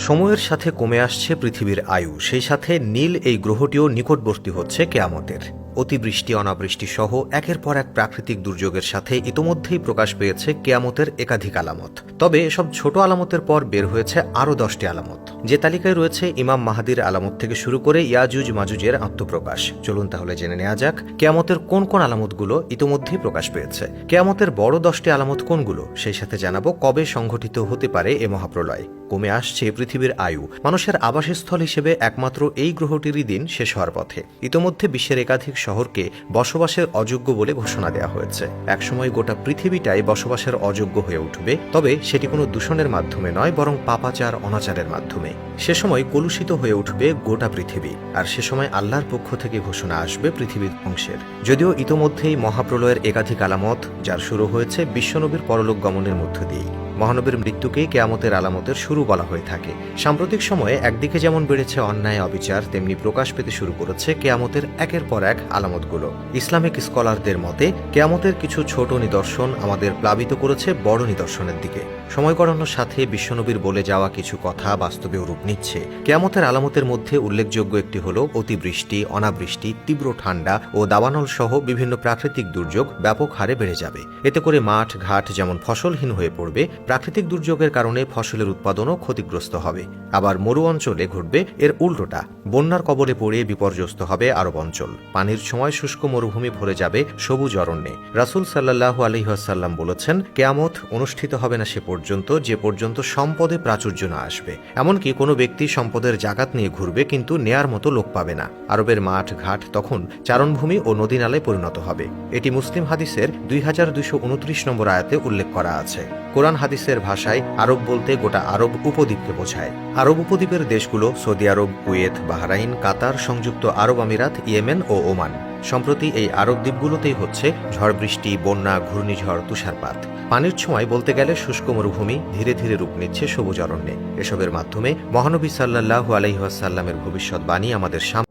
সময়ের সাথে কমে আসছে পৃথিবীর আয়ু, সেই সাথে নীল এই গ্রহটিও নিকটবর্তী হচ্ছে কেয়ামতের। অতিবৃষ্টি, অনাবৃষ্টি সহ একের পর এক প্রাকৃতিক দুর্যোগের সাথে ইতোমধ্যেই প্রকাশ পেয়েছে কেয়ামতের একাধিক আলামত। তবে এসব ছোট আলামতের পর বের হয়েছে আরও 10টি আলামত, যে তালিকায় রয়েছে ইমাম মাহাদির আলামত থেকে শুরু করে ইয়াজুজ মাজুজের আত্মপ্রকাশ। চলুন তাহলে জেনে নেওয়া যাক কেয়ামতের কোন কোন আলামতগুলো ইতোমধ্যেই প্রকাশ পেয়েছে। কেয়ামতের বড় 10টি আলামত কোনগুলো, সেই সাথে জানাবো কবে সংঘটিত হতে পারে এ মহাপ্রলয়। কমে আসছে পৃথিবীর আয়ু, মানুষের আবাসস্থল হিসেবে একমাত্র এই গ্রহটিরই দিন শেষ হওয়ার পথে। ইতোমধ্যে বিশ্বের একাধিক শহরকে বসবাসের অযোগ্য বলে ঘোষণা দেওয়া হয়েছে। একসময় গোটা পৃথিবীটাই বসবাসের অযোগ্য হয়ে উঠবে, তবে সেটি কোনো দূষণের মাধ্যমে নয়, বরং পাপাচার অনাচারের মাধ্যমে। সে সময় কলুষিত হয়ে উঠবে গোটা পৃথিবী, আর সে সময় আল্লাহর পক্ষ থেকে ঘোষণা আসবে পৃথিবীর ধ্বংসের। যদিও ইতোমধ্যেই মহাপ্রলয়ের একাধিক আলামত, যার শুরু হয়েছে বিশ্বনবীর পরলোক গমনের মধ্য দিয়েই। মহানবীর মৃত্যুকেই কেয়ামতের আলামতের শুরু বলা হয়ে থাকে। সাম্প্রতিক সময়ে একদিকে যেমন বেড়েছে অন্যায় অবিচার, তেমনি প্রকাশ পেতে শুরু করেছে কেয়ামতের একের পর এক আলামতগুলো। ইসলামিক স্কলারদের মতে কেয়ামতের কিছু ছোট নিদর্শন আমাদের প্লাবিত করেছে বড় নিদর্শনের দিকে। সময় গড়ানোর সাথে বিশ্বনবীর বলে যাওয়া কিছু কথা বাস্তবেও রূপ নিচ্ছে। কেয়ামতের আলামতের মধ্যে উল্লেখযোগ্য একটি হল অতিবৃষ্টি, অনাবৃষ্টি, তীব্র ঠান্ডা ও দাবানল সহ বিভিন্ন প্রাকৃতিক দুর্যোগ ব্যাপক হারে বেড়ে যাবে। এতে করে মাঠ ঘাট যেমন ফসলহীন হয়ে পড়বে, প্রাকৃতিক দুর্যোগের কারণে ফসলের উৎপাদনও ক্ষতিগ্রস্ত হবে। আবার মরু অঞ্চলে ঘটবে এর উল্টোটা, বন্যার কবলে পড়ে বিপর্যস্ত হবে আরব অঞ্চল। পানির সময় শুষ্ক মরুভূমি ভরে যাবে সবুজ অরণ্যে। রাসূল সাল্লাল্লাহু আলাইহি ওয়াসাল্লাম বলেছেন, কেয়ামত অনুষ্ঠিত হবে না সে পর্যন্ত যে পর্যন্ত সম্পদে প্রাচুর্য না আসবে। এমনকি কোনো ব্যক্তি সম্পদের জাকাত নিয়ে ঘুরবে, কিন্তু নেয়ার মতো লোক পাবে না। আরবের মাঠ ঘাট তখন চারণভূমি ও নদী নালায় পরিণত হবে। এটি মুসলিম হাদিসের 2229 নম্বর আয়াতে উল্লেখ করা আছে। কোরআন হাদিসের ভাষায় আরব বলতে গোটা আরব উপদ্বীপকে বোঝায়। আরব উপদ্বীপের দেশগুলো সৌদি আরব, কুয়েত, বাহরাইন, কাতার, সংযুক্ত আরব আমিরাত, ইয়েমেন ও ওমান। সম্প্রতি এই আরব দ্বীপগুলোতেই হচ্ছে ঝড় বৃষ্টি, বন্যা, ঘূর্ণিঝড়, তুষারপাত। পানির ছোঁয়ায় বলতে গেলে শুষ্ক মরুভূমি ধীরে ধীরে রূপ নিচ্ছে সবুজ অরণ্যে। এসবের মাধ্যমে মহানবী সাল্লাল্লাহু আলাইহি ওয়াসাল্লামের ভবিষ্যৎবাণী আমাদের সামনে